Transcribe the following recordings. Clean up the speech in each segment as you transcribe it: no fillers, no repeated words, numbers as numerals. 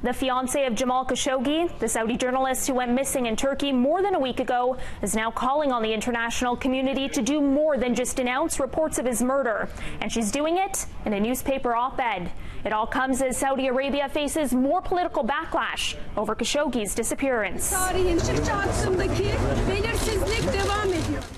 The fiancé of Jamal Khashoggi, the Saudi journalist who went missing in Turkey more than a week ago, is now calling on the international community to do more than just denounce reports of his murder. And she's doing it in a newspaper op-ed. It all comes as Saudi Arabia faces more political backlash over Khashoggi's disappearance.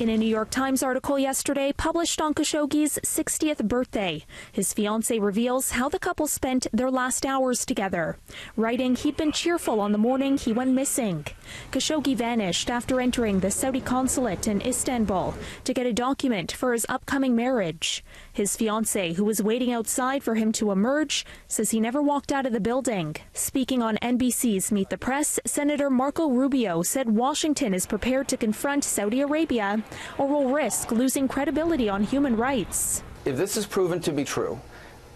In a New York Times article yesterday published on Khashoggi's 60th birthday, his fiancée reveals how the couple spent their last hours together, writing he'd been cheerful on the morning he went missing. Khashoggi vanished after entering the Saudi consulate in Istanbul to get a document for his upcoming marriage. His fiancée, who was waiting outside for him to emerge, says he never walked out of the building. Speaking on NBC's Meet the Press, Senator Marco Rubio said Washington is prepared to confront Saudi Arabia or will risk losing credibility on human rights. If this is proven to be true,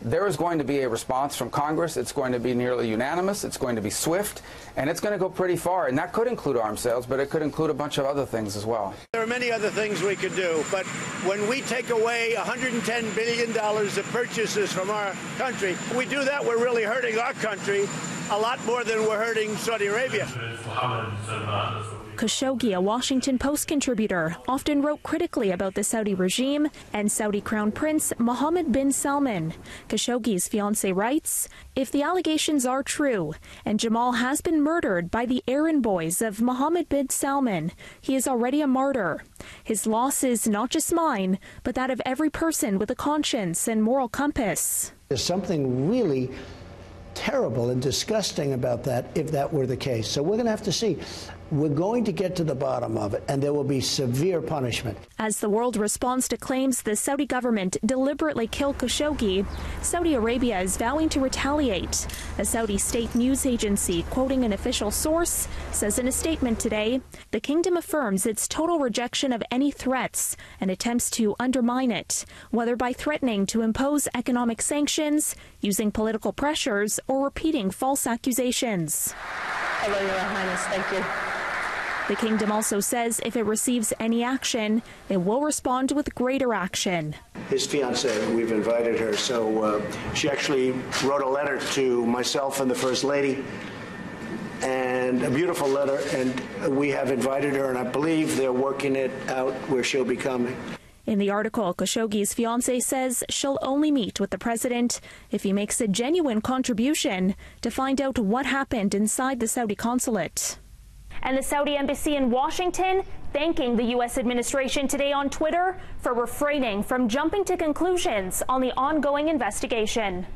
there is going to be a response from Congress. It's going to be nearly unanimous. It's going to be swift, and it's going to go pretty far. And that could include arms sales, but it could include a bunch of other things as well. There are many other things we could do, but when we take away $110 billion of purchases from our country, we do that, we're really hurting our country a lot more than we're hurting Saudi Arabia. Khashoggi, a Washington Post contributor, often wrote critically about the Saudi regime and Saudi Crown Prince Mohammed bin Salman. Khashoggi's fiancée writes, if the allegations are true and Jamal has been murdered by the errand boys of Mohammed bin Salman, he is already a martyr. His loss is not just mine, but that of every person with a conscience and moral compass. There's something really terrible and disgusting about that if that were the case. So we're going to have to see. We're going to get to the bottom of it, and there will be severe punishment. As the world responds to claims the Saudi government deliberately killed Khashoggi, Saudi Arabia is vowing to retaliate. A Saudi state news agency, quoting an official source, says in a statement today, the kingdom affirms its total rejection of any threats and attempts to undermine it, whether by threatening to impose economic sanctions, using political pressures, or repeating false accusations. Hello, Your Highness. Thank you. The kingdom also says if it receives any action, it will respond with greater action. His fiancée, we've invited her, so she actually wrote a letter to myself and the First Lady, and a beautiful letter, and we have invited her, and I believe they're working it out where she'll be coming. In the article, Khashoggi's fiancée says she'll only meet with the president if he makes a genuine contribution to find out what happened inside the Saudi consulate. And the Saudi embassy in Washington thanking the U.S. administration today on Twitter for refraining from jumping to conclusions on the ongoing investigation.